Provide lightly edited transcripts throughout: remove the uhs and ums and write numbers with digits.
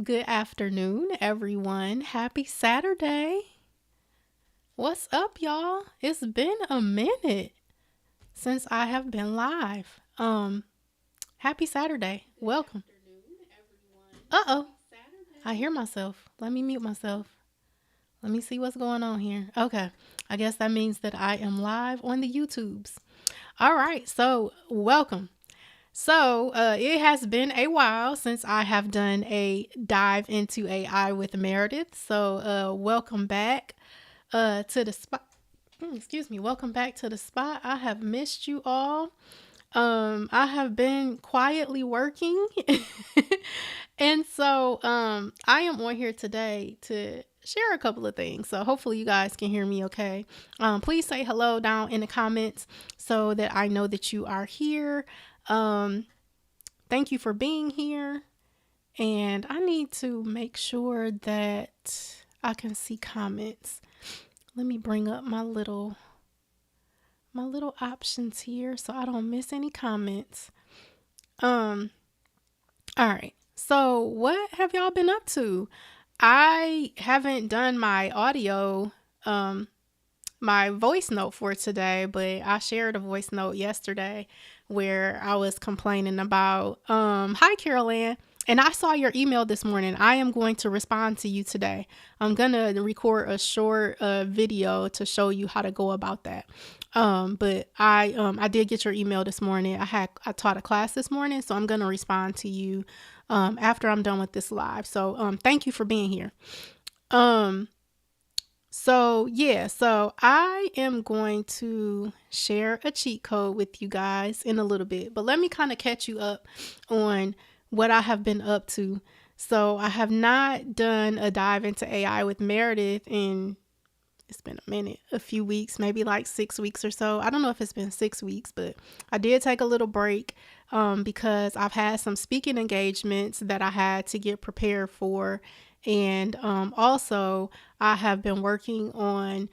Good afternoon, everyone. Happy Saturday. What's up, y'all? It's been a minute since I have been live. Happy Saturday. Welcome. Uh-oh. I hear myself. Let me mute myself. Let me see what's going on here. Okay. I guess that means that I am live on the YouTubes. All right. So, welcome. It has been a while since I have done a dive into AI with Meredith. Welcome back to the spot. Excuse me. Welcome back to the spot. I have missed you all. I have been quietly working. I am on here today to share a couple of things. So hopefully you guys can hear me okay. Please say hello down in the comments so that I know that you are here. Thank you for being here. And I need to make sure that I can see comments. Let me bring up my little options here so I don't miss any comments. All right. So what have y'all been up to? I haven't done my audio, my voice note for today, but I shared a voice note yesterday where I was complaining about, hi, Carol Ann. And I saw your email this morning. I am going to respond to you today. I'm going to record a short video to show you how to go about that. But I did get your email this morning. I taught a class this morning, so I'm going to respond to you after I'm done with this live. So thank you for being here. So I am going to share a cheat code with you guys in a little bit, but let me kind of catch you up on what I have been up to. So I have not done a dive into AI with Meredith in, it's been a minute, a few weeks, maybe like 6 weeks or so. I don't know if it's been 6 weeks, but I did take a little break because I've had some speaking engagements that I had to get prepared for. And also, I have been working on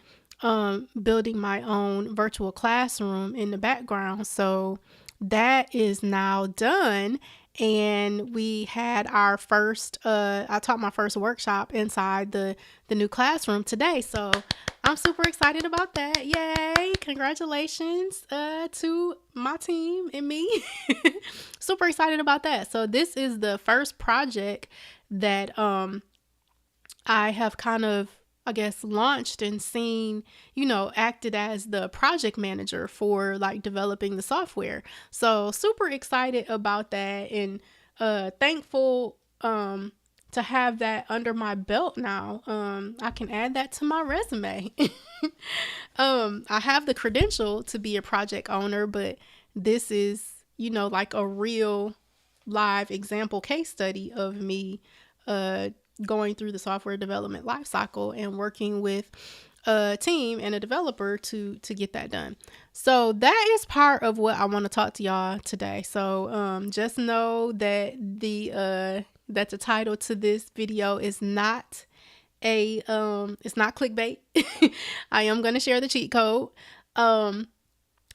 building my own virtual classroom in the background. So that is now done. And we had our first, I taught my first workshop inside the new classroom today. So I'm super excited about that. Yay. Congratulations to my team and me. Super excited about that. So this is the first project that I have kind of, I guess, launched and seen, acted as the project manager for like developing the software. So super excited about that and thankful to have that under my belt now. I can add that to my resume. I have the credential to be a project owner, but this is, like a real live example case study of me going through the software development lifecycle and working with a team and a developer to get that done. So that is part of what I want to talk to y'all today. So just know that the title to this video is not it's not clickbait. I am going to share the cheat code.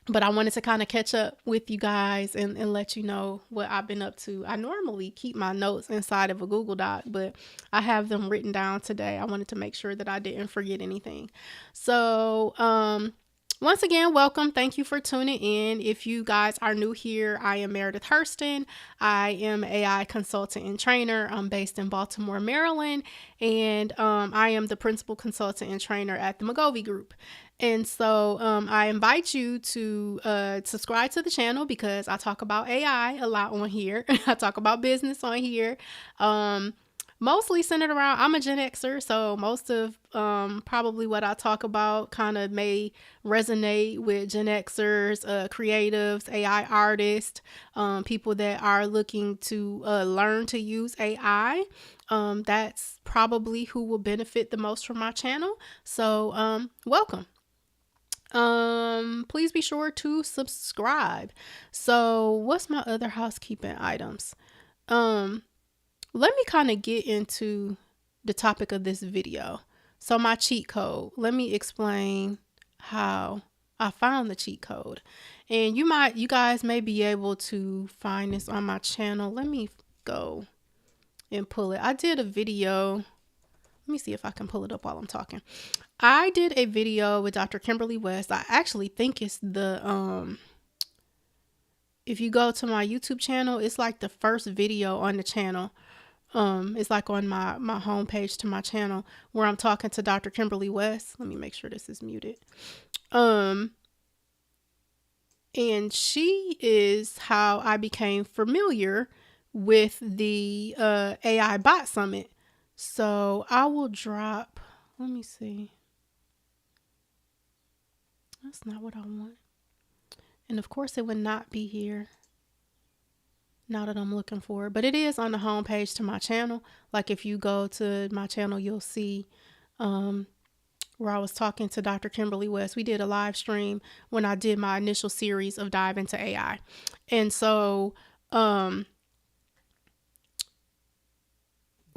But I wanted to kind of catch up with you guys and let you know what I've been up to. I normally keep my notes inside of a Google Doc, but I have them written down today. I wanted to make sure that I didn't forget anything. So, once again, welcome. Thank you for tuning in. If you guys are new here, I am Meredith Hurston. I am AI consultant and trainer. I'm based in Baltimore, Maryland, and I am the principal consultant and trainer at the McGovey Group. And so I invite you to subscribe to the channel because I talk about AI a lot on here. I talk about business on here. Mostly centered around, I'm a Gen Xer, so most of probably what I talk about kind of may resonate with Gen Xers, creatives, AI artists, people that are looking to learn to use AI. That's probably who will benefit the most from my channel. So welcome. Please be sure to subscribe. So what's my other housekeeping items? Let me kind of get into the topic of this video. So my cheat code, let me explain how I found the cheat code. And you guys may be able to find this on my channel. Let me go and pull it. I did a video. Let me see if I can pull it up while I'm talking. I did a video with Dr. Kimberly West. I actually think it's the if you go to my YouTube channel, it's like the first video on the channel. It's like on my homepage to my channel where I'm talking to Dr. Kimberly West. Let me make sure this is muted. And she is how I became familiar with the AI Bot Summit. So I will drop, let me see. That's not what I want. And of course it would not be here now that I'm looking for it, but it is on the homepage to my channel. Like if you go to my channel, you'll see where I was talking to Dr. Kimberly West. We did a live stream when I did my initial series of Dive into AI. And so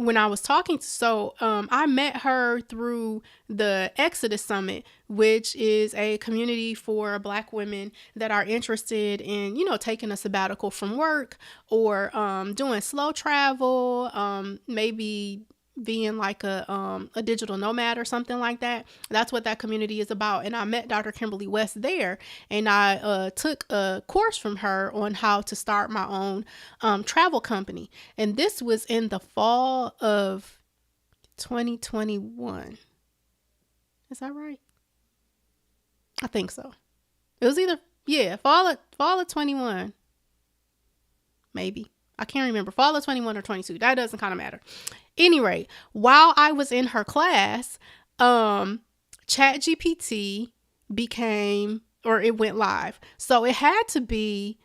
when I was talking to, I met her through the Exodus Summit, which is a community for Black women that are interested in, taking a sabbatical from work or doing slow travel, maybe being like a digital nomad or something like that. That's what that community is about. And I met Dr. Kimberly West there, and I took a course from her on how to start my own travel company. And this was in the fall of 2021. Is that right? I think so. It was either, fall of 21. Maybe. I can't remember. Fall of 21 or 22. That doesn't kind of matter. Anyway, while I was in her class, ChatGPT it went live. So it had to be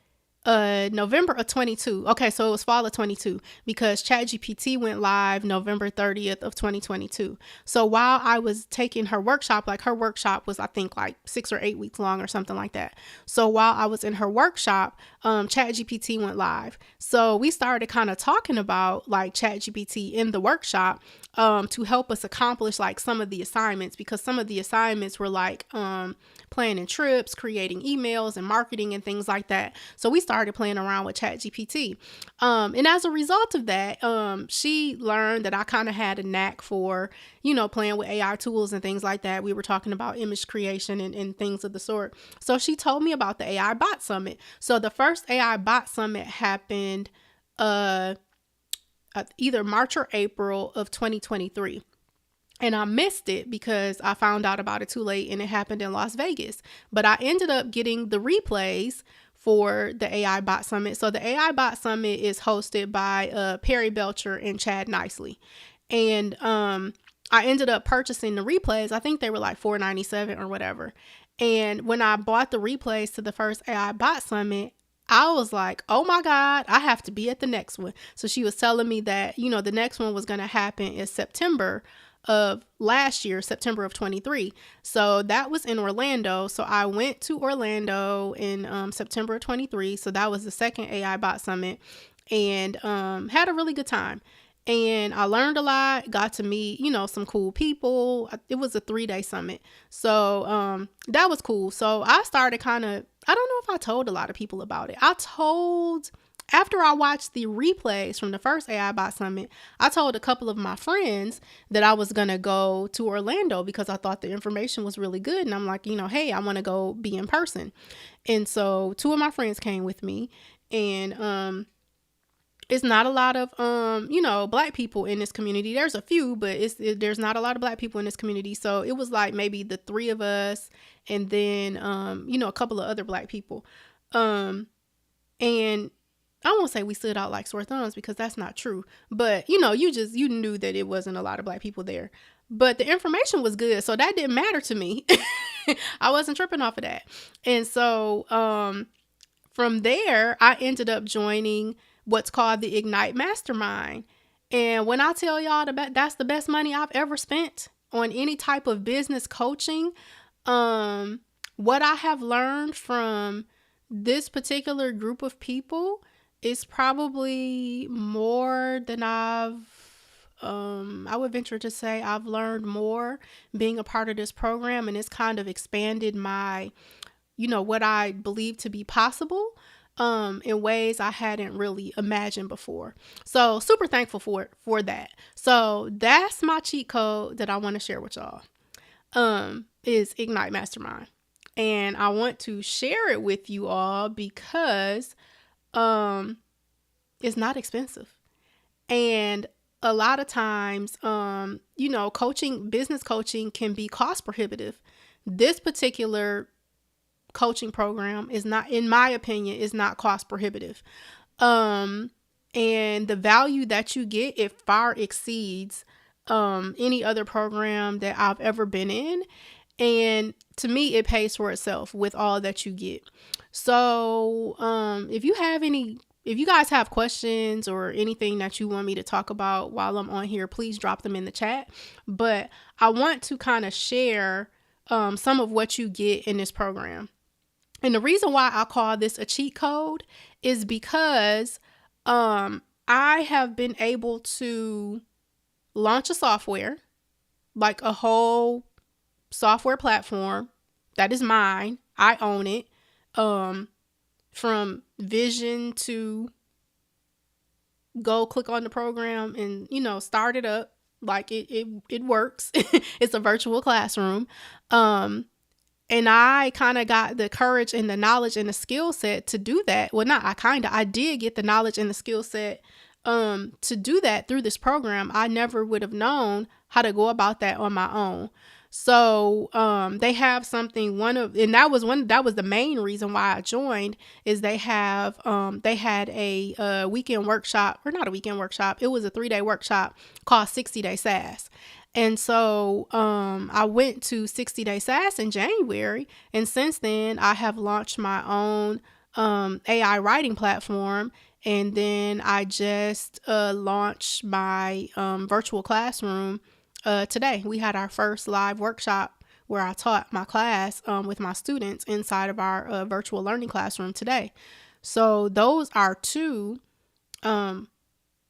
November of 22. Okay, so it was fall of 22 because ChatGPT went live November 30th of 2022. So while I was taking her workshop, like her workshop was, I think, like 6 or 8 weeks long or something like that. So while I was in her workshop, ChatGPT went live. So we started kind of talking about like ChatGPT in the workshop to help us accomplish like some of the assignments, because some of the assignments were like planning trips, creating emails and marketing and things like that. So we started playing around with ChatGPT. And as a result of that, she learned that I kind of had a knack for, playing with AI tools and things like that. We were talking about image creation and things of the sort. So she told me about the AI Bot Summit. So the first AI Bot Summit happened either March or April of 2023. And I missed it because I found out about it too late and it happened in Las Vegas. But I ended up getting the replays for the AI Bot Summit. So the AI Bot Summit is hosted by Perry Belcher and Chad Nicely. And I ended up purchasing the replays. I think they were like $4.97 or whatever. And when I bought the replays to the first AI Bot Summit, I was like, oh my God, I have to be at the next one. So she was telling me that, the next one was going to happen in September of last year, September of 23. So that was in Orlando. So I went to Orlando in September of 23. So that was the second AI Bot Summit, and had a really good time. And I learned a lot, got to meet, some cool people. It was a 3-day summit. So that was cool. So I started I don't know if I told a lot of people about it. After I watched the replays from the first AI Bot Summit, I told a couple of my friends that I was going to go to Orlando because I thought the information was really good. And I'm like, hey, I want to go be in person. And so 2 of my friends came with me, and it's not a lot of, Black people in this community. There's a few, but there's not a lot of Black people in this community. So it was like maybe the 3 of us and then, a couple of other Black people. And I won't say we stood out like sore thumbs because that's not true. But, you knew that it wasn't a lot of Black people there. But the information was good, so that didn't matter to me. I wasn't tripping off of that. And so from there, I ended up joining what's called the Ignite Mastermind. And when I tell y'all that's the best money I've ever spent on any type of business coaching, what I have learned from this particular group of people is probably more than I would venture to say I've learned more being a part of this program, and it's kind of expanded my, what I believe to be possible. in ways I hadn't really imagined before. So super thankful for that. So that's my cheat code that I want to share with y'all. Is Ignite Mastermind. And I want to share it with you all because it's not expensive. And a lot of times, business coaching can be cost prohibitive. This particular coaching program is not, in my opinion, is not cost prohibitive. And the value that you get, it far exceeds any other program that I've ever been in. And to me, it pays for itself with all that you get. So if you guys have questions or anything that you want me to talk about while I'm on here, please drop them in the chat. But I want to kind of share some of what you get in this program. And the reason why I call this a cheat code is because I have been able to launch a software, like a whole software platform that is mine. I own it. From vision to go click on the program and, start it up. Like it works. It's a virtual classroom. And I kind of got the courage and the knowledge and the skill set to do that. Well, I did get the knowledge and the skill set to do that through this program. I never would have known how to go about that on my own. So they have something, that was the main reason why I joined, is they had a weekend workshop, or not a weekend workshop. It was a 3-day workshop called 60 Day SaaS. And so I went to 60 Day SaaS in January. And since then I have launched my own AI writing platform. And then I just launched my virtual classroom today. We had our first live workshop where I taught my class with my students inside of our virtual learning classroom today. So those are two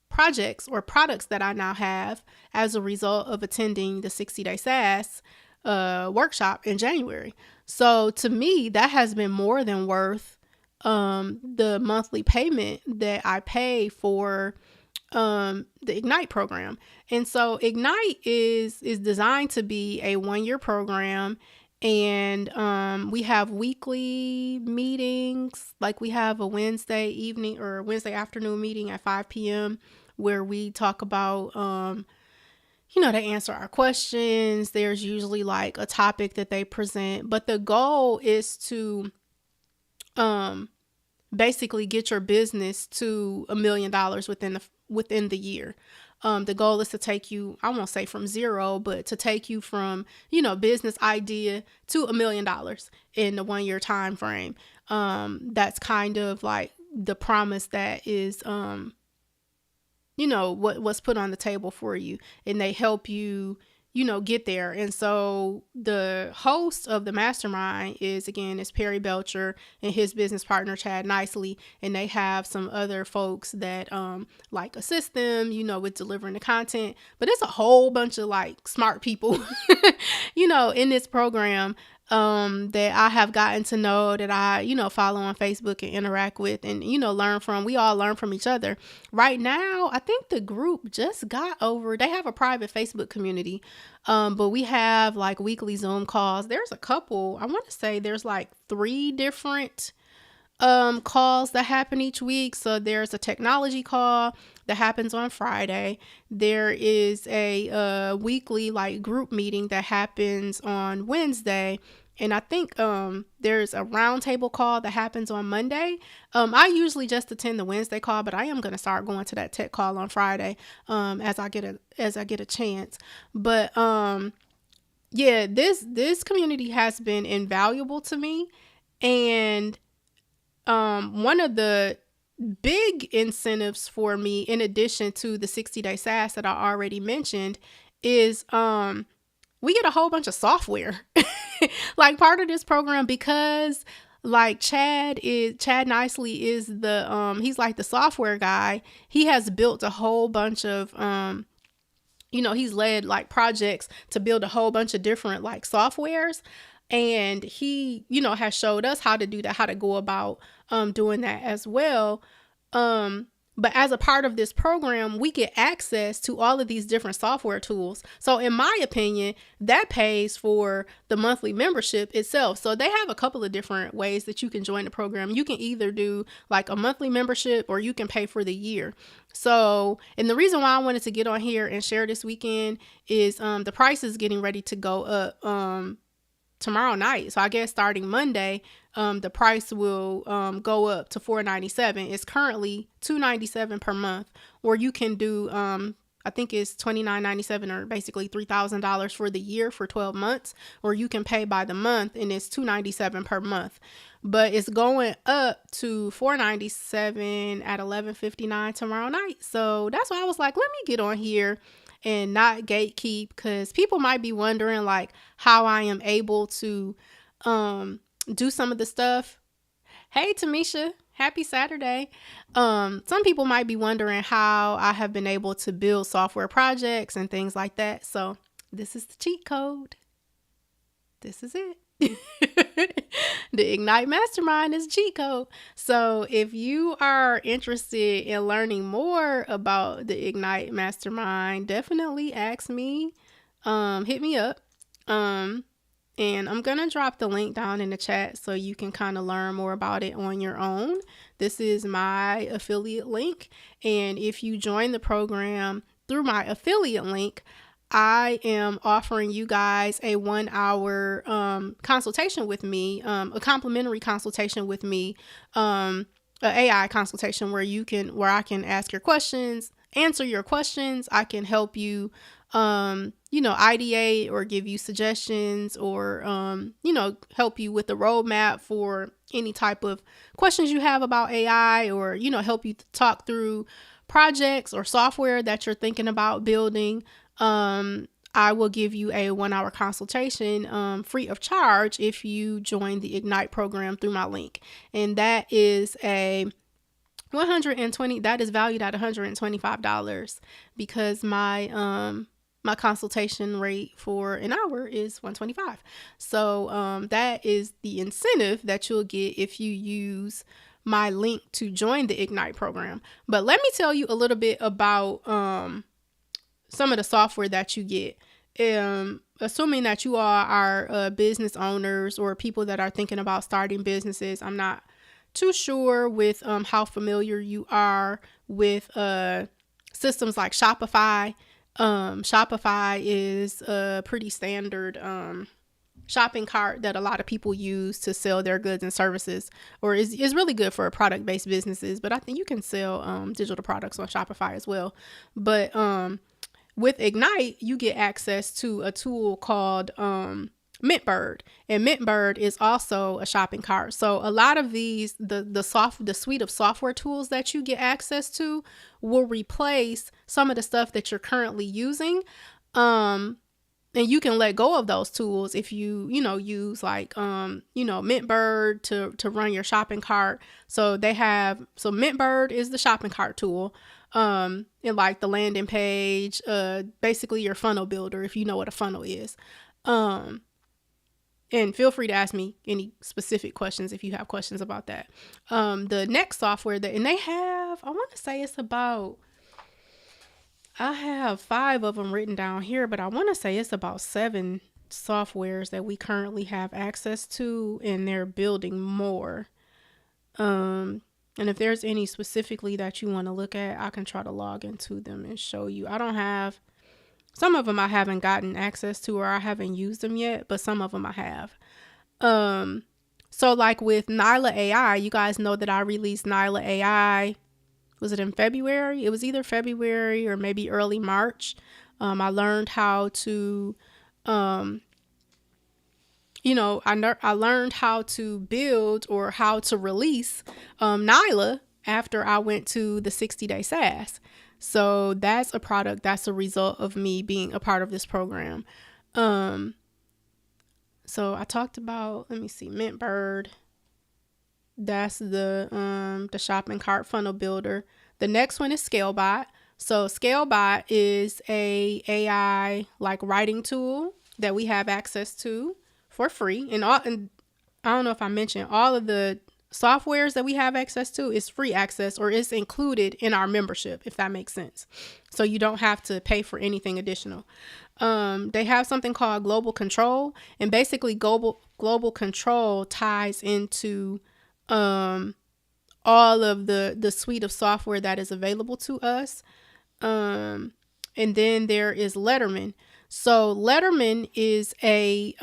projects or products that I now have as a result of attending the 60 Day SaaS workshop in January. So to me, that has been more than worth the monthly payment that I pay for the Ignite program. And so Ignite is designed to be a 1-year program. And we have weekly meetings. Like we have a Wednesday evening or Wednesday afternoon meeting at 5 p.m. where we talk about, they answer our questions. There's usually like a topic that they present. But the goal is to basically get your business to $1 million within the year. The goal is to take you, I won't say from zero, but to take you from, business idea to $1 million in the 1-year time frame. That's kind of like the promise that is, what's put on the table for you, and they help you, get there. And so the host of the mastermind is Perry Belcher and his business partner, Chad Nicely. And they have some other folks that, assist them, with delivering the content, but it's a whole bunch of like smart people, in this program, that I have gotten to know, that I, follow on Facebook and interact with and, learn from. We all learn from each other. Right now, I think the group just they have a private Facebook community, but we have like weekly Zoom calls. There's a couple, I want to say there's like 3 different calls that happen each week. So there's a technology call that happens on Friday. There is a weekly like group meeting that happens on Wednesday. And I think there's a roundtable call that happens on Monday. I usually just attend the Wednesday call, but I am going to start going to that tech call on Friday as I get a chance. But this community has been invaluable to me. And one of the big incentives for me, in addition to the 60 Day SaaS that I already mentioned, is we get a whole bunch of software like part of this program, because like Chad Nicely is he's like the software guy. He has built a whole bunch of he's led like projects to build a whole bunch of different like softwares. And he, has showed us how to do that, how to go about doing that as well. But as a part of this program, we get access to all of these different software tools. So in my opinion, that pays for the monthly membership itself. So they have a couple of different ways that you can join the program. You can either do like a monthly membership, or you can pay for the year. So, and the reason why I wanted to get on here and share this weekend is the price is getting ready to go up tomorrow night. So I guess starting Monday, the price will go up to $497. It's currently $297 per month, or you can do I think it's $29.97, or basically $3,000 for the year for 12 months, or you can pay by the month and it's $297 per month. But it's going up to $497 at $11.59 tomorrow night. So that's why I was like, let me get on here and not gatekeep, because people might be wondering like how I am able to do some of the stuff. Hey Tamisha, happy Saturday. Some people might be wondering how I have been able to build software projects and things like that. So this is the cheat code. This is it. The Ignite Mastermind is cheat code. So if you are interested in learning more about the Ignite Mastermind, definitely ask me, hit me up. And I'm going to drop the link down in the chat so you can kind of learn more about it on your own. This is my affiliate link. And if you join the program through my affiliate link, I am offering you guys a 1-hour consultation with me, a complimentary consultation with me, an AI consultation where I can ask your questions, answer your questions. I can help you, ideate or give you suggestions, or, help you with the roadmap for any type of questions you have about AI, or, help you talk through projects or software that you're thinking about building. I will give you a 1-hour consultation free of charge if you join the Ignite program through my link. And that is that is valued at $125, because my consultation rate for an hour is $125. So that is the incentive that you'll get if you use my link to join the Ignite program. But let me tell you a little bit about some of the software that you get. Assuming that you all are business owners or people that are thinking about starting businesses. I'm not too sure with how familiar you are with systems like Shopify. Shopify is a pretty standard shopping cart that a lot of people use to sell their goods and services, or is really good for product-based businesses. But I think you can sell digital products on Shopify as well. But with Ignite, you get access to a tool called Mintbird, and Mintbird is also a shopping cart. So a lot of these, the suite of software tools that you get access to will replace some of the stuff that you're currently using. And you can let go of those tools if you, use like, Mintbird to run your shopping cart. So Mintbird is the shopping cart tool. And like the landing page, basically your funnel builder, if you know what a funnel is. And feel free to ask me any specific questions if you have questions about that. The next software and they have, I want to say I have 5 of them written down here, but I want to say it's about 7 softwares that we currently have access to, and they're building more. And if there's any specifically that you want to look at, I can try to log into them and show you. Some of them I haven't gotten access to, or I haven't used them yet, but some of them I have. So like with Nyla AI, you guys know that I released Nyla AI. Was it in February? It was either February or maybe early March. I learned how to, I learned how to build or how to release Nyla after I went to the 60-day SaaS. So that's a product that's a result of me being a part of this program. So I talked about, let me see, Mintbird. That's the shopping cart funnel builder. The next one is ScaleBot. So ScaleBot is a AI like writing tool that we have access to for free. And I don't know if I mentioned all of the softwares that we have access to is free access, or it's included in our membership, if that makes sense. So you don't have to pay for anything additional. They have something called Global Control, and basically Global Control ties into all of the suite of software that is available to us. And then there is Letterman. So Letterman is a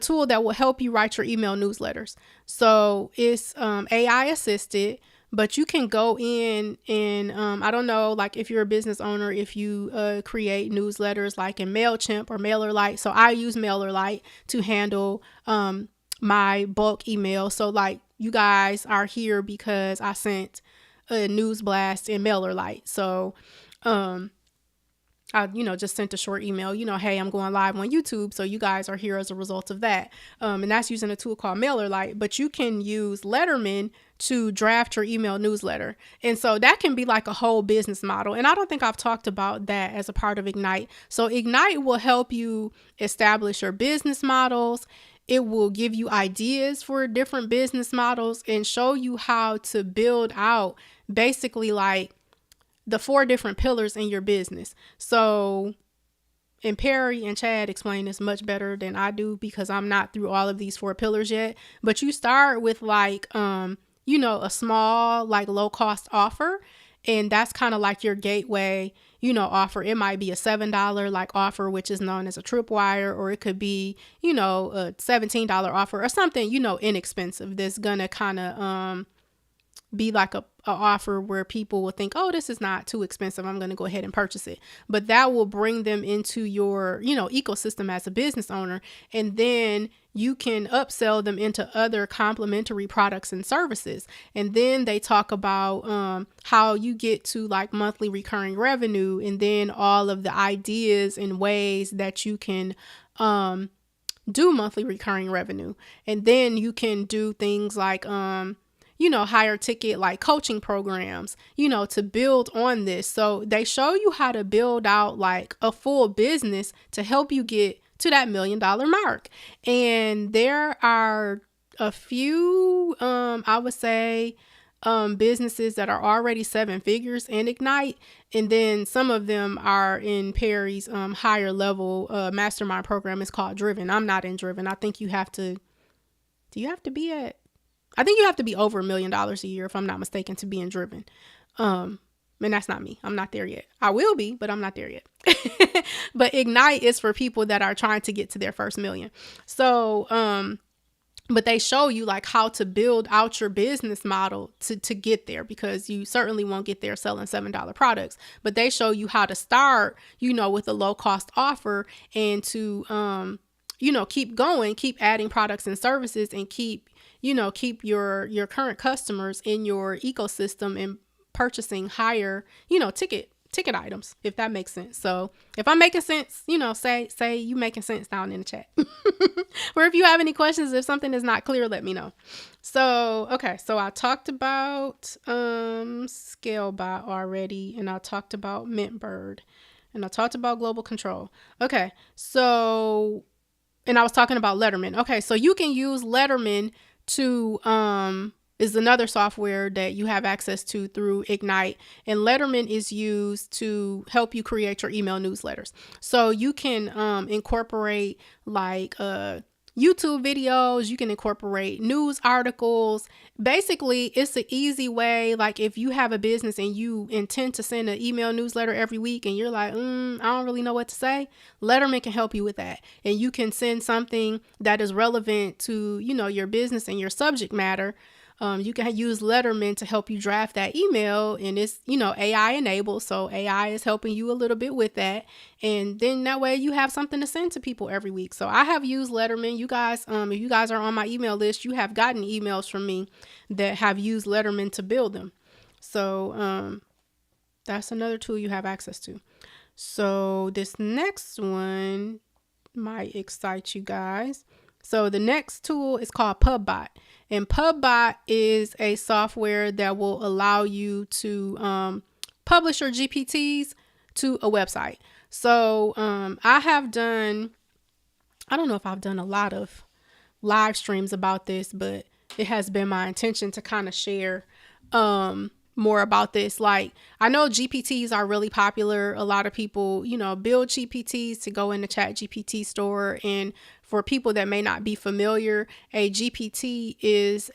tool that will help you write your email newsletters. So it's AI assisted, but you can go in and I don't know, like if you're a business owner, if you create newsletters like in MailChimp or MailerLite. So I use MailerLite to handle my bulk email. So like you guys are here because I sent a news blast in MailerLite. So I, just sent a short email, hey, I'm going live on YouTube. So you guys are here as a result of that. And that's using a tool called MailerLite, but you can use Letterman to draft your email newsletter. And so that can be like a whole business model. And I don't think I've talked about that as a part of Ignite. So Ignite will help you establish your business models. It will give you ideas for different business models and show you how to build out basically like the 4 different pillars in your business. So, and Perry and Chad explain this much better than I do because I'm not through all of these 4 pillars yet. But you start with like, a small, like low cost offer. And that's kind of like your gateway, offer. It might be a $7 like offer, which is known as a tripwire, or it could be, a $17 offer or something, inexpensive. That's gonna kind of, be like a offer where people will think, oh, this is not too expensive, I'm going to go ahead and purchase it. But that will bring them into your, ecosystem as a business owner. And then you can upsell them into other complementary products and services. And then they talk about how you get to like monthly recurring revenue, and then all of the ideas and ways that you can do monthly recurring revenue. And then you can do things like higher ticket like coaching programs, to build on this. So they show you how to build out like a full business to help you get to that $1 million mark. And there are a few, I would say, businesses that are already 7 figures in Ignite. And then some of them are in Perry's higher level mastermind program. It's called Driven. I'm not in Driven. I think you have to be over $1 million a year, if I'm not mistaken, to be in Driven. And that's not me. I'm not there yet. I will be, but I'm not there yet. But Ignite is for people that are trying to get to their first million. So, but they show you like how to build out your business model to get there, because you certainly won't get there selling $7 products, but they show you how to start, with a low cost offer, and to, keep going, keep adding products and services, and keep your current customers in your ecosystem and purchasing higher, ticket items, if that makes sense. So if I'm making sense, say you making sense down in the chat. Or if you have any questions, if something is not clear, let me know. So, okay. So I talked about ScaleBot already, and I talked about Mintbird, and I talked about Global Control. Okay. So, and I was talking about Letterman. Okay. So you can use Letterman to is another software that you have access to through Ignite. And Letterman is used to help you create your email newsletters. So you can incorporate like YouTube videos, you can incorporate news articles. Basically, it's an easy way. Like if you have a business and you intend to send an email newsletter every week and you're like, I don't really know what to say, Letterman can help you with that. And you can send something that is relevant to, your business and your subject matter. You can use Letterman to help you draft that email, and it's, AI enabled. So AI is helping you a little bit with that. And then that way you have something to send to people every week. So I have used Letterman. You guys, if you guys are on my email list, you have gotten emails from me that have used Letterman to build them. So that's another tool you have access to. So this next one might excite you guys. So the next tool is called PubBot. And PubBot is a software that will allow you to publish your GPTs to a website. So I have done I don't know if I've done a lot of live streams about this, but it has been my intention to kind of share more about this. Like, I know GPTs are really popular. A lot of people, build GPTs to go in the Chat GPT store. And for people that may not be familiar, a GPT is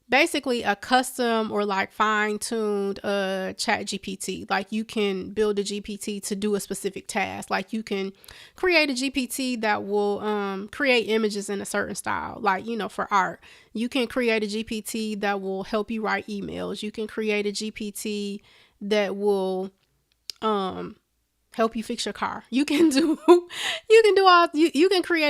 basically a custom or like fine-tuned Chat GPT. Like, you can build a GPT to do a specific task. Like, you can create a GPT that will create images in a certain style, like, for art. You can create a GPT that will help you write emails. You can create a GPT that will help you fix your car. You can create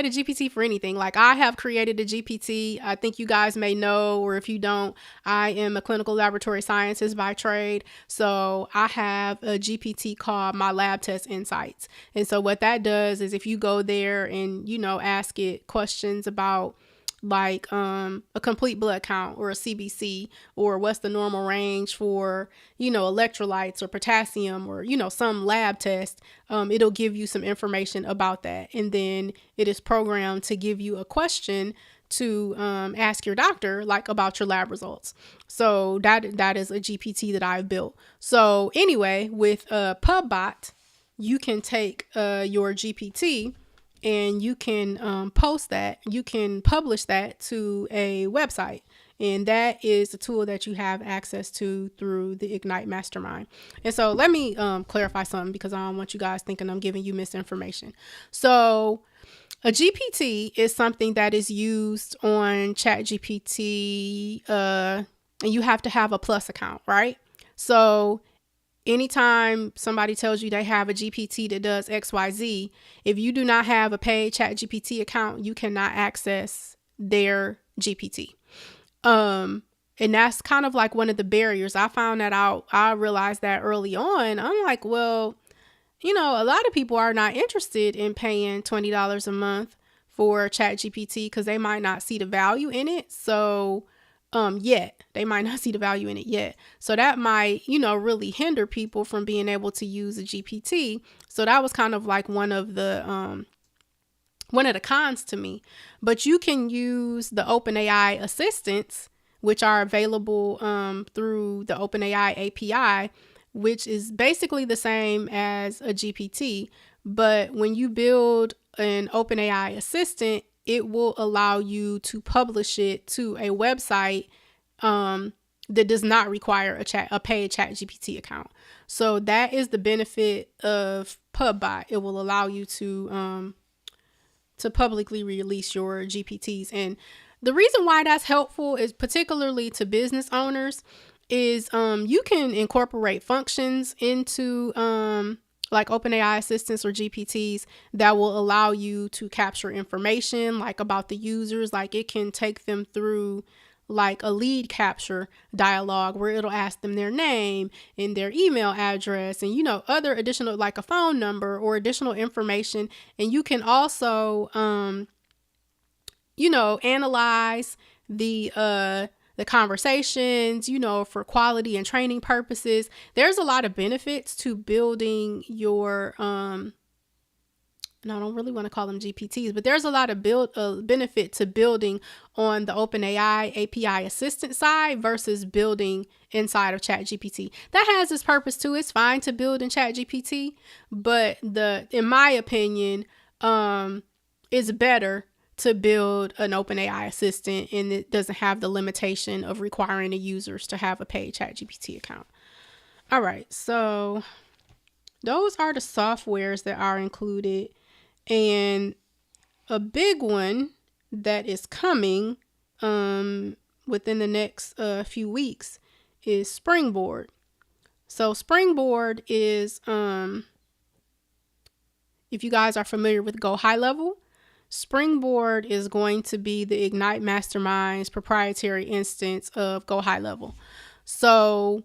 a GPT for anything. Like, I have created a GPT. I think you guys may know, or if you don't, I am a clinical laboratory scientist by trade. So I have a GPT called my Lab Test Insights. And so what that does is, if you go there and, ask it questions about like a complete blood count or a CBC, or what's the normal range for, electrolytes or potassium, or, some lab test, it'll give you some information about that. And then it is programmed to give you a question to ask your doctor, like, about your lab results. So that is a GPT that I've built. So anyway, with PubBot, you can take your GPT and you can post that, you can publish that to a website. And that is a tool that you have access to through the Ignite Mastermind. And so let me clarify something, because I don't want you guys thinking I'm giving you misinformation. So a GPT is something that is used on ChatGPT, and you have to have a Plus account, right? So anytime somebody tells you they have a GPT that does XYZ, if you do not have a paid ChatGPT account, you cannot access their GPT. And that's kind of like one of the barriers. I found that out. I realized that early on. I'm like, well, a lot of people are not interested in paying $20 a month for ChatGPT because they might not see the value in it. So they might not see the value in it yet. So that might, really hinder people from being able to use a GPT. So that was kind of like one of the cons to me. But you can use the OpenAI assistants, which are available through the OpenAI API, which is basically the same as a GPT. But when you build an OpenAI assistant, it will allow you to publish it to a website that does not require a paid ChatGPT account. So that is the benefit of PubBot. It will allow you to publicly release your GPTs. And the reason why that's helpful is particularly to business owners is you can incorporate functions into like OpenAI assistants or GPTs that will allow you to capture information like about the users. Like, it can take them through like a lead capture dialogue where it'll ask them their name and their email address and, other additional, like a phone number or additional information. And you can also, analyze the conversations, for quality and training purposes. There's a lot of benefits to building your, and I don't really want to call them GPTs, but there's a lot of benefit to building on the OpenAI API assistant side versus building inside of ChatGPT. That has its purpose too. It's fine to build in ChatGPT, but in my opinion, it's better to build an OpenAI assistant, and it doesn't have the limitation of requiring the users to have a paid ChatGPT account. All right, so those are the softwares that are included. And a big one that is coming within the next few weeks is Springboard. So Springboard is, if you guys are familiar with Go High Level, Springboard is going to be the Ignite Mastermind's proprietary instance of Go High Level. So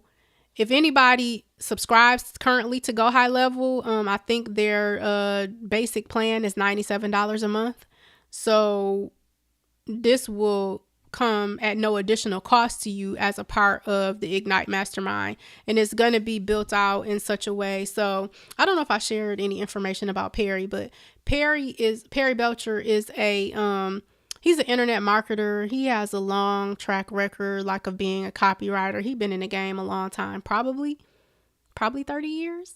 if anybody subscribes currently to Go High Level, I think their basic plan is $97 a month. So this will come at no additional cost to you as a part of the Ignite Mastermind. And it's going to be built out in such a way. So I don't know if I shared any information about Perry, but Perry Belcher is he's an internet marketer. He has a long track record, like, of being a copywriter. He's been in the game a long time, probably 30 years.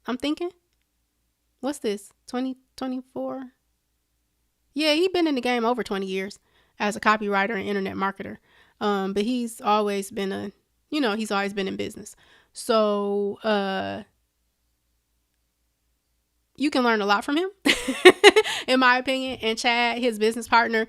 I'm thinking, what's this? 2024? Yeah, he's been in the game over 20 years as a copywriter and internet marketer. But he's always been he's always been in business. So, you can learn a lot from him, in my opinion. And Chad, his business partner,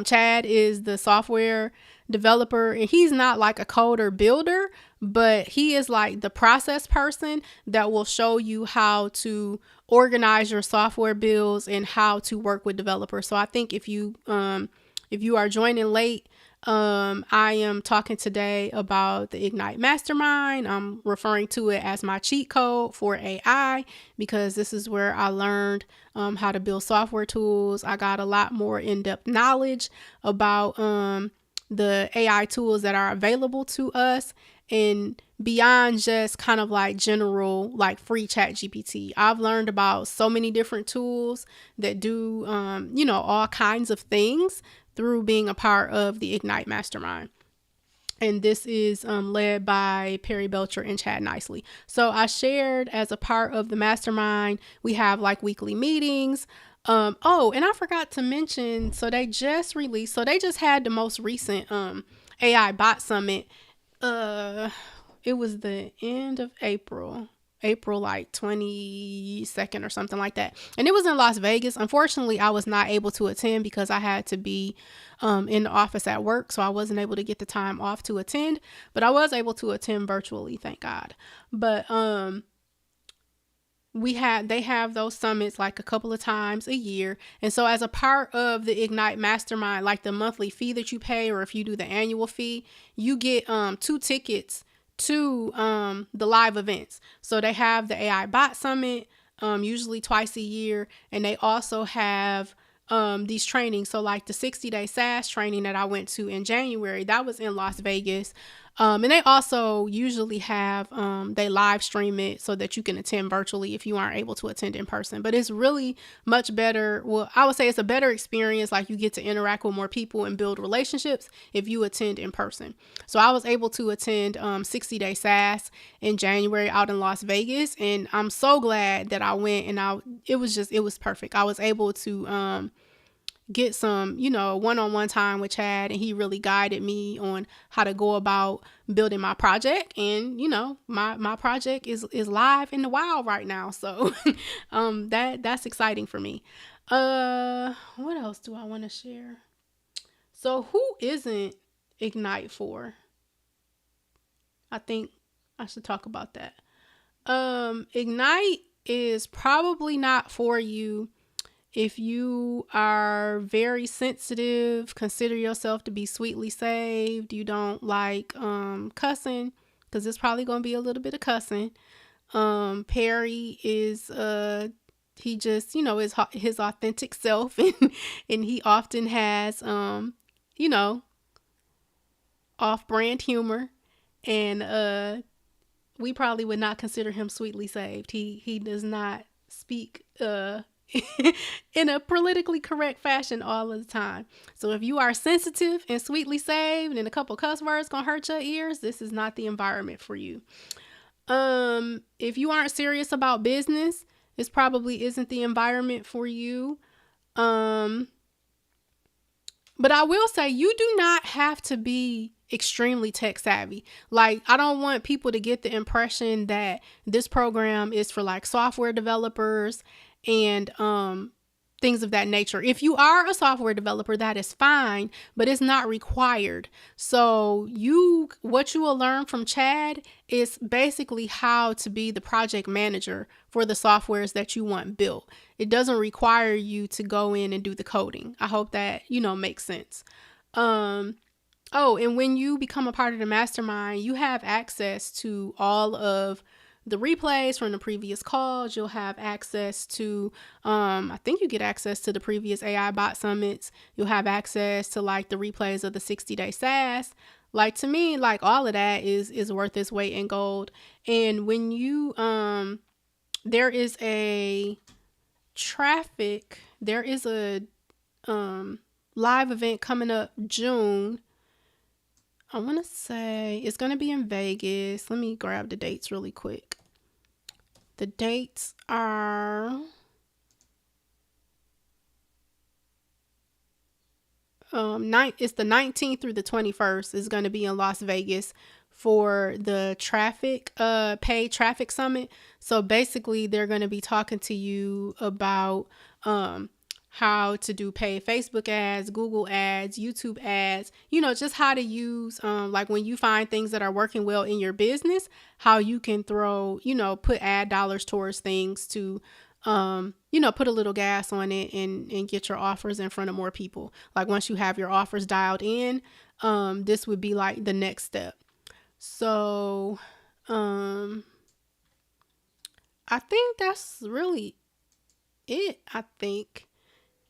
Chad is the software developer, and he's not like a coder builder, but he is like the process person that will show you how to organize your software builds and how to work with developers. So I think if you are joining late, I am talking today about the Ignite Mastermind. I'm referring to it as my cheat code for AI, because this is where I learned how to build software tools. I got a lot more in-depth knowledge about the AI tools that are available to us, and beyond just kind of like general, like, free ChatGPT. I've learned about so many different tools that do all kinds of things through being a part of the Ignite Mastermind. And this is led by Perry Belcher and Chad Nicely. So I shared, as a part of the mastermind, we have like weekly meetings. And I forgot to mention, so they just had the most recent AI Bot Summit. It was the end of April like 22nd or something like that. And it was in Las Vegas. Unfortunately, I was not able to attend because I had to be in the office at work. So I wasn't able to get the time off to attend, but I was able to attend virtually, thank God. But they have those summits like a couple of times a year. And so as a part of the Ignite Mastermind, like the monthly fee that you pay, or if you do the annual fee, you get 2 tickets to the live events. So they have the AI Bot Summit usually twice a year, and they also have these trainings. So like the 60-day SaaS training that I went to in January, that was in Las Vegas. And they also usually have, they live stream it so that you can attend virtually if you aren't able to attend in person. But it's really much better. Well, I would say it's a better experience. Like, you get to interact with more people and build relationships if you attend in person. So I was able to attend 60-day SaaS in January out in Las Vegas. And I'm so glad that I went, and it was perfect. I was able to get some, one-on-one time with Chad, and he really guided me on how to go about building my project. And, my project is live in the wild right now. So, that's exciting for me. What else do I want to share? So who isn't Ignite for? I think I should talk about that. Ignite is probably not for you if you are very sensitive, consider yourself to be sweetly saved, you don't like cussing, because it's probably going to be a little bit of cussing. Perry is, he just, is his authentic self, and he often has, off-brand humor, and we probably would not consider him sweetly saved. He does not speak in a politically correct fashion all of the time. So if you are sensitive and sweetly saved and a couple cuss words gonna hurt your ears, this is not the environment for you. If you aren't serious about business, this probably isn't the environment for you. But I will say, you do not have to be extremely tech savvy. Like, I don't want people to get the impression that this program is for like software developers and things of that nature. If you are a software developer, that is fine, but it's not required. So what you will learn from Chad is basically how to be the project manager for the softwares that you want built. It doesn't require you to go in and do the coding. I hope that, makes sense. And when you become a part of the mastermind, you have access to all of the replays from the previous calls. You'll have access to, I think you get access to the previous AI bot summits. You'll have access to like the replays of the 60-day SaaS. Like, to me, like, all of that is worth its weight in gold. And when you, there is a live event coming up June. I want to say it's going to be in Vegas. Let me grab the dates really quick. The dates are it's the 19th through the 21st. Is going to be in Las Vegas for the paid traffic summit. So basically they're going to be talking to you about how to do paid Facebook ads, Google ads, YouTube ads, just how to use, like when you find things that are working well in your business, how you can put ad dollars towards things to, put a little gas on it and get your offers in front of more people. Like once you have your offers dialed in, this would be like the next step. So, I think that's really it, I think,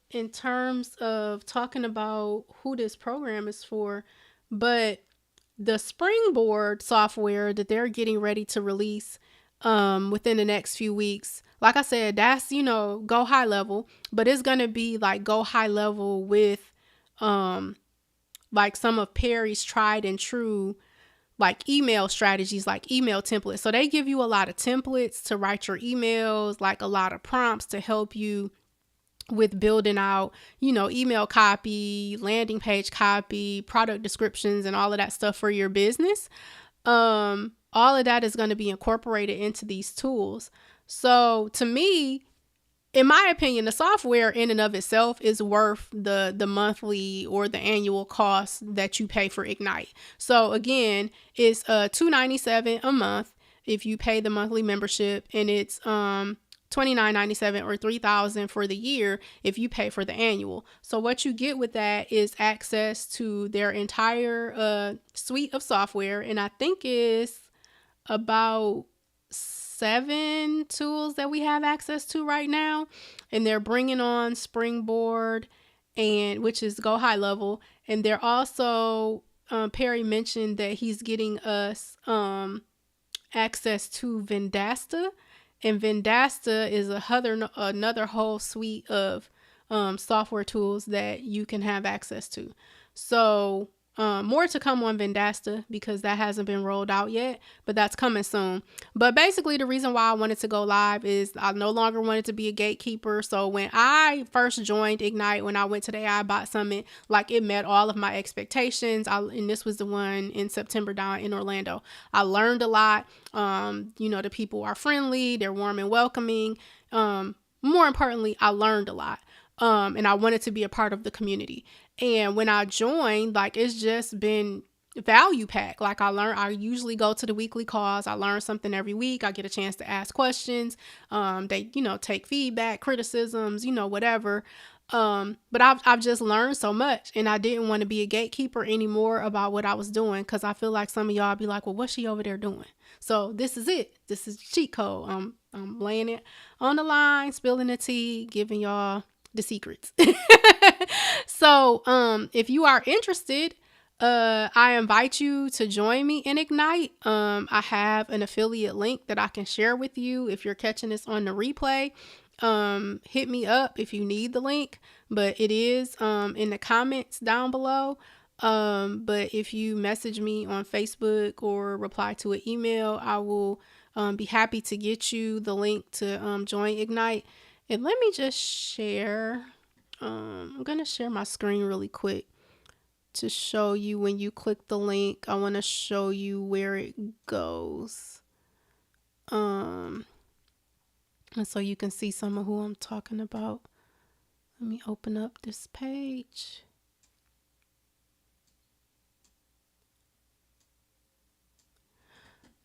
in terms of talking about who this program is for. But the Springboard software that they're getting ready to release within the next few weeks, like I said, that's, go high level, but it's going to be like go high level with like some of Perry's tried and true like email strategies, like email templates. So they give you a lot of templates to write your emails, like a lot of prompts to help you with building out, email copy, landing page copy, product descriptions, and all of that stuff for your business. All of that is going to be incorporated into these tools. So to me, in my opinion, the software in and of itself is worth the monthly or the annual cost that you pay for Ignite. So again, it's $297 a month if you pay the monthly membership, and it's $29.97 or $3,000 for the year if you pay for the annual. So what you get with that is access to their entire suite of software, and I think is about 7 tools that we have access to right now. And they're bringing on Springboard, and which is go high level, and they're also Perry mentioned that he's getting us access to Vendasta. And Vendasta is another whole suite of software tools that you can have access to. So more to come on Vendasta because that hasn't been rolled out yet, but that's coming soon. But basically the reason why I wanted to go live is I no longer wanted to be a gatekeeper. So when I first joined Ignite, when I went to the AI Bot Summit, like it met all of my expectations. And this was the one in September down in Orlando. I learned a lot. The people are friendly, they're warm and welcoming. More importantly, I learned a lot. And I wanted to be a part of the community. And when I joined, like, it's just been value packed. Like I usually go to the weekly calls. I learn something every week. I get a chance to ask questions. They, take feedback, criticisms, whatever. But I've just learned so much, and I didn't want to be a gatekeeper anymore about what I was doing. Cause I feel like some of y'all be like, well, what's she over there doing? So this is it. This is cheat code. I'm laying it on the line, spilling the tea, giving y'all the secrets. So, if you are interested, I invite you to join me in Ignite. I have an affiliate link that I can share with you. If you're catching this on the replay, hit me up if you need the link, but it is, in the comments down below. But if you message me on Facebook or reply to an email, I will, be happy to get you the link to, join Ignite. And let me just share, I'm going to share my screen really quick to show you when you click the link. I want to show you where it goes. And so you can see some of who I'm talking about. Let me open up this page.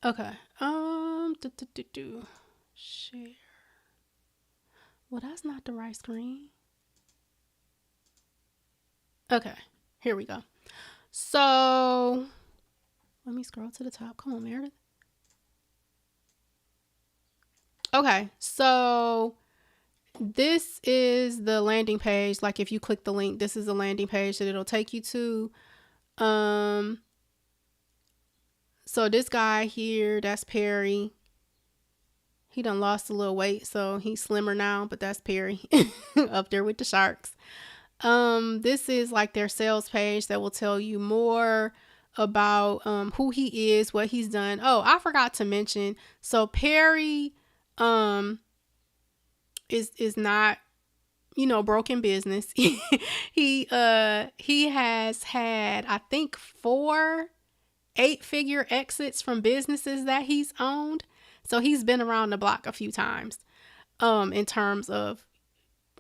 Okay. Share. Well, that's not the right screen. Okay, here we go. So let me scroll to the top. Come on, Meredith. Okay, so this is the landing page. Like if you click the link, this is the landing page that it'll take you to. Um, so this guy here, that's Perry. He done lost a little weight, so he's slimmer now, but that's Perry up there with the sharks. This is like their sales page that will tell you more about who he is, what he's done. Oh, I forgot to mention. So Perry is not, broken business. he has had, I think, 4 8-figure exits from businesses that he's owned. So he's been around the block a few times in terms of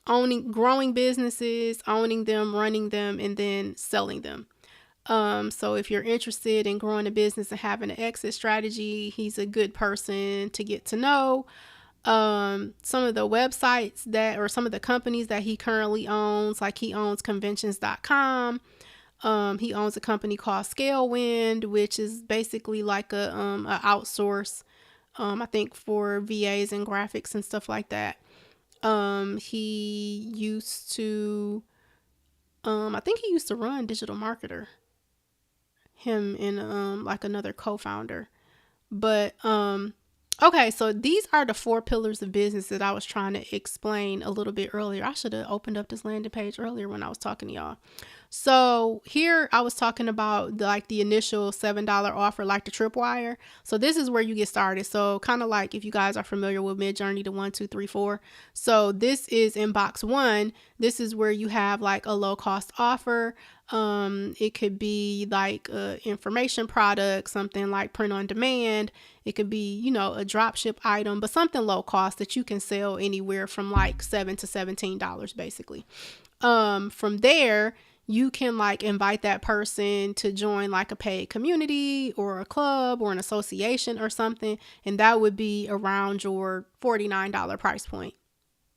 growing businesses, owning them, running them, and then selling them. So if you're interested in growing a business and having an exit strategy, he's a good person to get to know. Some of the websites or some of the companies that he currently owns, like he owns conventions.com. He owns a company called Scalewind, which is basically like a outsource, I think for VAs and graphics and stuff like that. He used to, I think he used to run Digital Marketer, him and like another co-founder. But okay, so these are the 4 pillars of business that I was trying to explain a little bit earlier. I should have opened up this landing page earlier when I was talking to y'all. So here I was talking about the initial $7 offer, like the Tripwire. So this is where you get started. So kind of like if you guys are familiar with Midjourney, the 1, 2, 3, 4. So this is in box 1. This is where you have like a low cost offer. It could be like information product, something like print on demand. It could be, a drop ship item, but something low cost that you can sell anywhere from like $7 to $17 basically. From there, you can like invite that person to join like a paid community or a club or an association or something. And that would be around your $49 price point.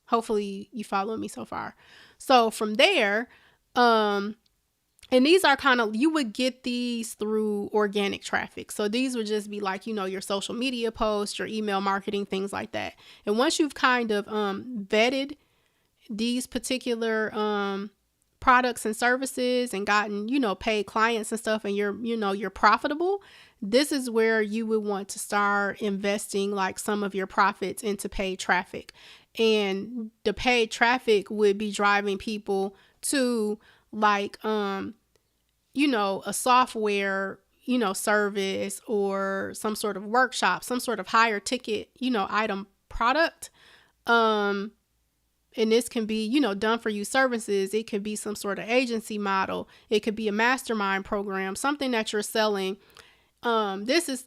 Hopefully you follow me so far. So from there, and these are you would get these through organic traffic. So these would just be like, your social media posts, your email marketing, things like that. And once you've kind of vetted these particular products and services and gotten, paid clients and stuff, and you're profitable, this is where you would want to start investing like some of your profits into paid traffic. And the paid traffic would be driving people to like, a software, service or some sort of workshop, some sort of higher ticket, item product. And this can be, done for you services. It could be some sort of agency model. It could be a mastermind program, something that you're selling. This says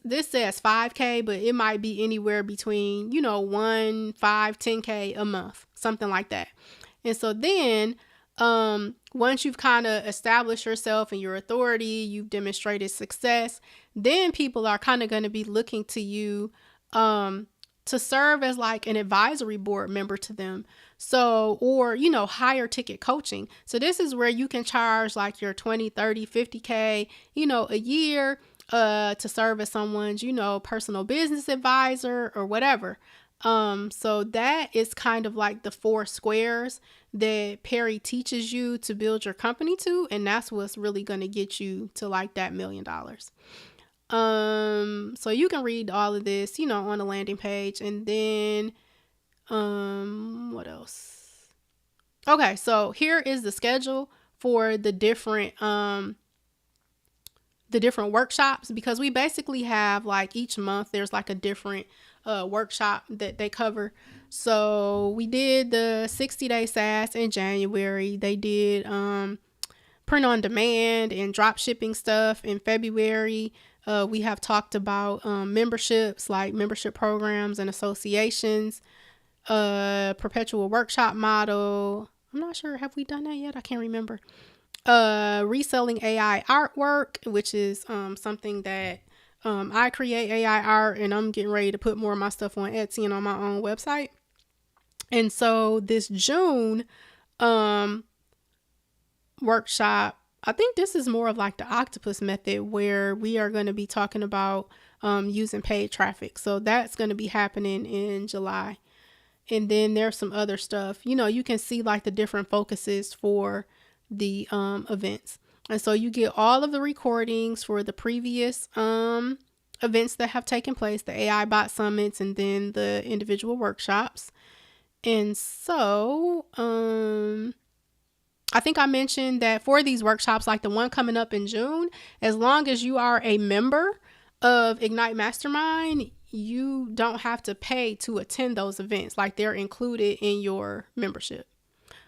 5K, but it might be anywhere between, 1, 5, 10K a month, something like that. And so then, once you've kind of established yourself and your authority, you've demonstrated success, then people are kind of going to be looking to you, to serve as like an advisory board member to them. So, or, higher ticket coaching. So this is where you can charge like your 20, 30, 50K, a year, to serve as someone's, personal business advisor or whatever. So that is kind of like the 4 squares that Perry teaches you to build your company to. And that's what's really going to get you to like that $1 million. So you can read all of this, on the landing page. And then, what else? Okay. So here is the schedule for the different workshops, because we basically have like each month, there's like a different workshop that they cover. So we did the 60-day SaaS in January. They did print on demand and drop shipping stuff in February. We have talked about memberships, like membership programs and associations, perpetual workshop model. I'm not sure. Have we done that yet? I can't remember. Reselling AI artwork, which is something that I create AI art, and I'm getting ready to put more of my stuff on Etsy and on my own website. And so this June workshop, I think this is more of like the octopus method, where we are going to be talking about using paid traffic. So that's going to be happening in July. And then there's some other stuff. You can see like the different focuses for the events. And so you get all of the recordings for the previous events that have taken place, the AI bot summits, and then the individual workshops. And so I think I mentioned that for these workshops, like the one coming up in June, as long as you are a member of Ignite Mastermind, you don't have to pay to attend those events. Like they're included in your membership.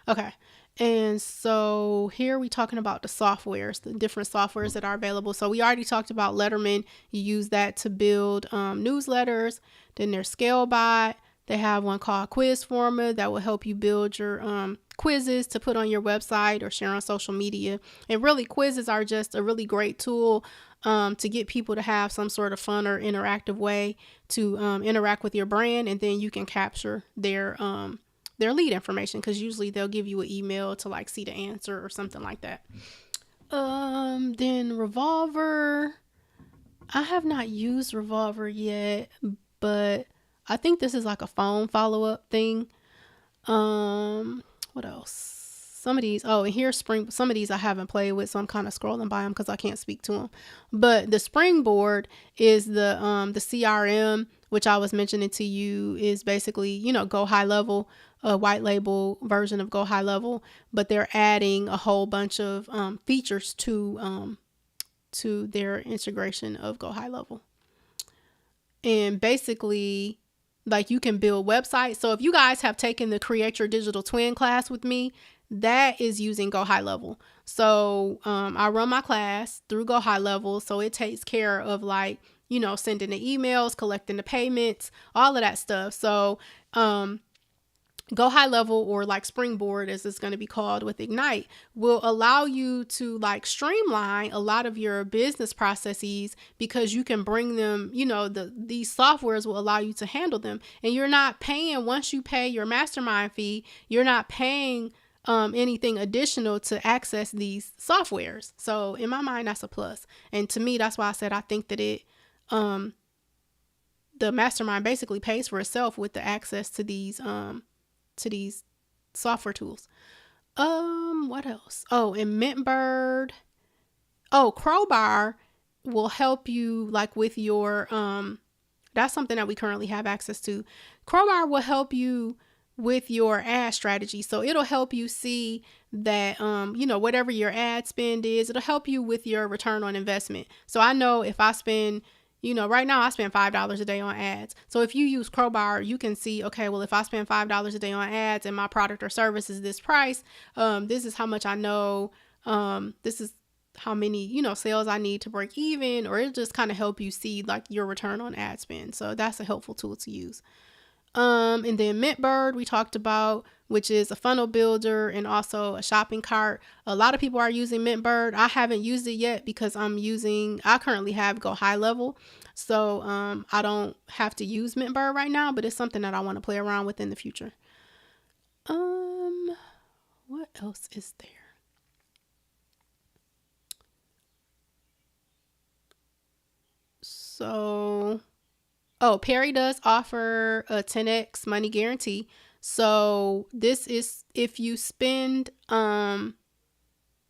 Okay. And so here we talking about the softwares, the different softwares that are available. So we already talked about Letterman. You use that to build newsletters. Then there's Scalebot. They have one called Quizforma that will help you build your quizzes to put on your website or share on social media. And really, quizzes are just a really great tool to get people to have some sort of fun or interactive way to interact with your brand. And then you can capture their lead information, because usually they'll give you an email to like see the answer or something like that. Then Revolver. I have not used Revolver yet, but I think this is like a phone follow-up thing. What else? Some of these, and here's some of these I haven't played with, so I'm kind of scrolling by them because I can't speak to them. But the Springboard is the CRM, which I was mentioning to you, is basically, Go High Level, a white label version of Go High Level, but they're adding a whole bunch of features to their integration of Go High Level. And basically, like, you can build websites. So if you guys have taken the Create Your Digital Twin class with me, that is using Go High Level. So I run my class through Go High Level. So it takes care of like, sending the emails, collecting the payments, all of that stuff. So Go High Level, or like Springboard as it's going to be called with Ignite, will allow you to like streamline a lot of your business processes, because you can bring them, these softwares will allow you to handle them. And you're not paying, once you pay your mastermind fee, you're not paying anything additional to access these softwares. So in my mind, that's a plus. And to me, that's why I said I think that the mastermind basically pays for itself with the access to these software tools. What else? And Mintbird. Crowbar will help you like with your that's something that we currently have access to. Crowbar will help you with your ad strategy. So it'll help you see that whatever your ad spend is, it'll help you with your return on investment. So I know if I spend, right now I spend $5 a day on ads. So if you use Crowbar, you can see, okay, well, if I spend $5 a day on ads and my product or service is this price, this is how much I know, this is how many, sales I need to break even, or it'll just kind of help you see like your return on ad spend. So that's a helpful tool to use. And then Mintbird we talked about, which is a funnel builder and also a shopping cart. A lot of people are using Mintbird. I haven't used it yet because I currently have Go High Level. So I don't have to use Mintbird right now, but it's something that I want to play around with in the future. What else is there? So Perry does offer a 10x money guarantee. So this is if you spend,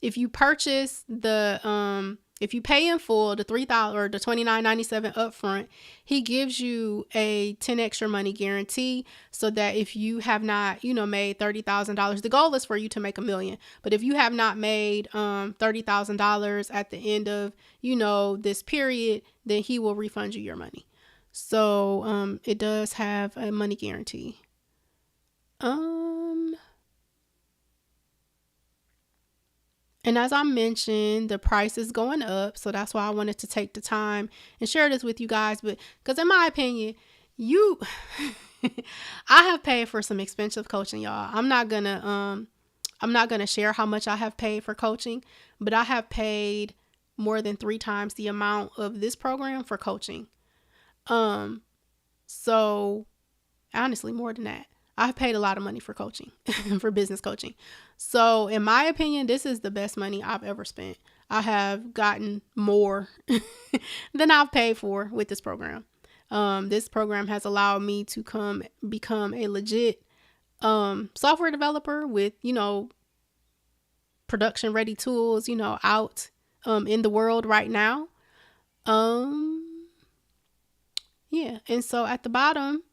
if you purchase if you pay in full the $3,000 or the $29.97 upfront, he gives you a 10x your money guarantee, so that if you have not, made $30,000, the goal is for you to make $1 million. But if you have not made $30,000 at the end of, this period, then he will refund you your money. So it does have a money guarantee. And as I mentioned, the price is going up. So that's why I wanted to take the time and share this with you guys. But because in my opinion, I have paid for some expensive coaching, y'all. I'm not gonna share how much I have paid for coaching, but I have paid more than 3 times the amount of this program for coaching. So honestly, more than that. I've paid a lot of money for coaching, for business coaching. So in my opinion, this is the best money I've ever spent. I have gotten more than I've paid for with this program. This program has allowed me to become a legit software developer with, production ready tools, out in the world right now. Yeah. And so at the bottom,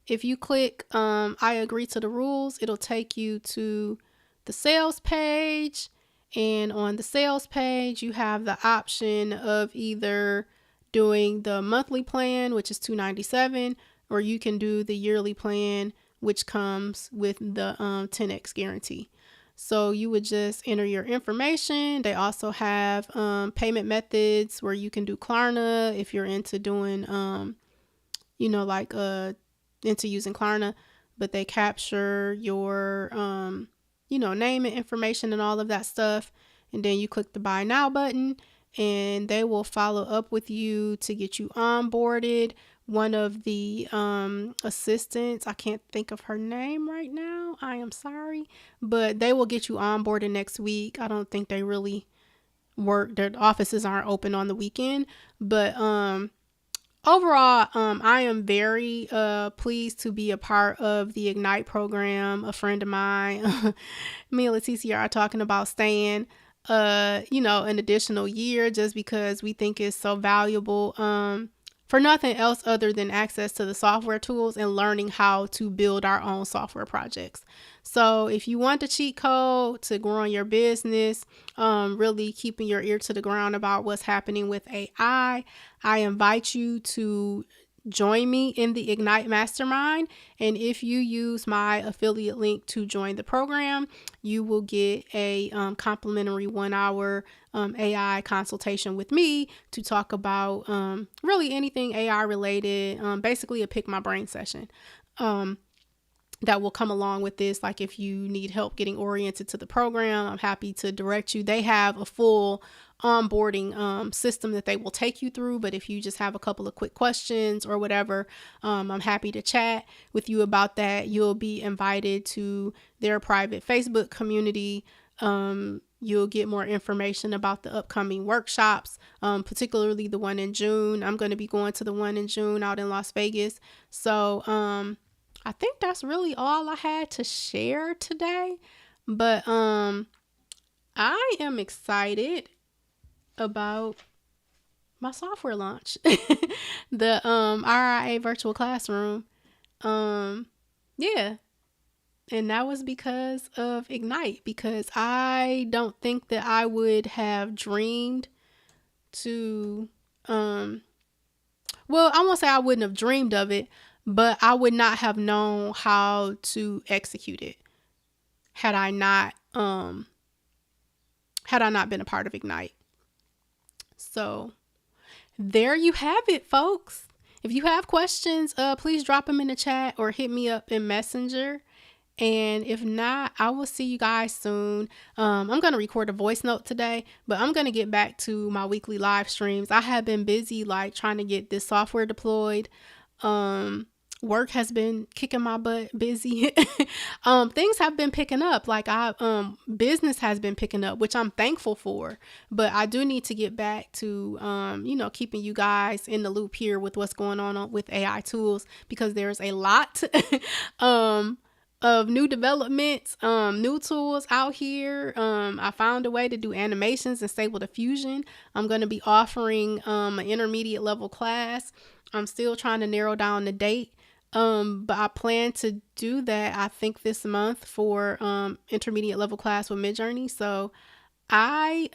if you click I agree to the rules, it'll take you to the sales page. And on the sales page, you have the option of either doing the monthly plan, which is $297, or you can do the yearly plan, which comes with the 10x guarantee. So you would just enter your information. They also have payment methods where you can do Klarna if you're into doing, into using Klarna, but they capture your, name and information and all of that stuff. And then you click the buy now button and they will follow up with you to get you onboarded. One of the assistants, I can't think of her name right now, I am sorry, but they will get you onboarded next week. I don't think they really work, their offices aren't open on the weekend, but overall, I am very pleased to be a part of the Ignite program. A friend of mine, me and Leticia, are talking about staying an additional year just because we think it's so valuable for nothing else other than access to the software tools and learning how to build our own software projects. So if you want the cheat code to growing your business, really keeping your ear to the ground about what's happening with AI, I invite you to join me in the Ignite Mastermind. And if you use my affiliate link to join the program, you will get a complimentary 1-hour AI consultation with me to talk about really anything AI related, basically a pick my brain session. That will come along with this. Like if you need help getting oriented to the program, I'm happy to direct you. They have a full onboarding system that they will take you through. But if you just have a couple of quick questions or whatever, I'm happy to chat with you about that. You'll be invited to their private Facebook community. You'll get more information about the upcoming workshops, particularly the one in June. I'm going to be going to the one in June out in Las Vegas. So, I think that's really all I had to share today, but I am excited about my software launch, the RIA virtual classroom. Yeah. And that was because of Ignite, because I don't think that I would have dreamed to I won't say I wouldn't have dreamed of it, but I would not have known how to execute it had I not been a part of Ignite. So there you have it, folks. If you have questions, please drop them in the chat or hit me up in Messenger. And if not, I will see you guys soon. I'm going to record a voice note today, but I'm going to get back to my weekly live streams. I have been busy trying to get this software deployed. Work has been kicking my butt, busy. Things have been picking up. Business has been picking up, which I'm thankful for. But I do need to get back to, keeping you guys in the loop here with what's going on with AI tools, because there's a lot of new developments, new tools out here. I found a way to do animations in Stable Diffusion. I'm going to be offering an intermediate level class. I'm still trying to narrow down the date. But I plan to do that, I think, this month for intermediate level class with Midjourney. So I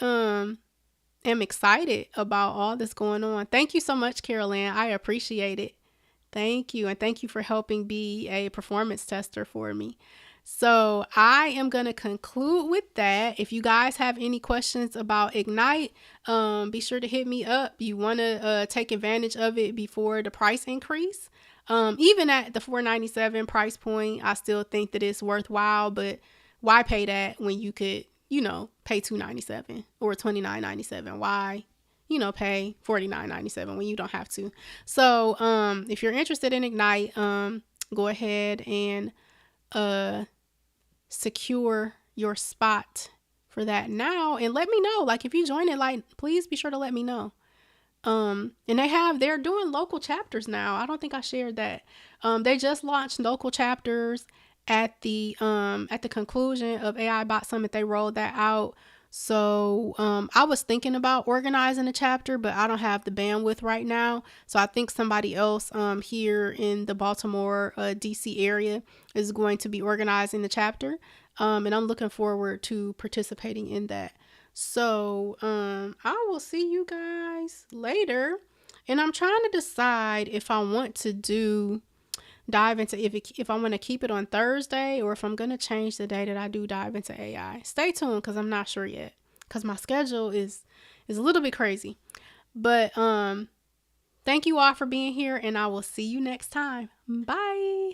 am excited about all this going on. Thank you so much, Carol Ann. I appreciate it. Thank you. And thank you for helping be a performance tester for me. So I am going to conclude with that. If you guys have any questions about Ignite, be sure to hit me up. You want to take advantage of it before the price increase. Even at the $497 price point, I still think that it's worthwhile, but why pay that when you could, pay $297 or $29.97? Why, pay $49.97 when you don't have to? So, if you're interested in Ignite, go ahead and, secure your spot for that now, and let me know. Like if you join it, like please be sure to let me know. And they're doing local chapters now. I don't think I shared that. They just launched local chapters at the conclusion of AI Bot Summit. They rolled that out. So I was thinking about organizing a chapter, but I don't have the bandwidth right now. So I think somebody else here in the Baltimore, DC area is going to be organizing the chapter. And I'm looking forward to participating in that. So I will see you guys later. And I'm trying to decide if I want to dive into if I want to keep it on Thursday or if I'm going to change the day that I do dive into AI. Stay tuned because I'm not sure yet because my schedule is a little bit crazy. But thank you all for being here, and I will see you next time. Bye.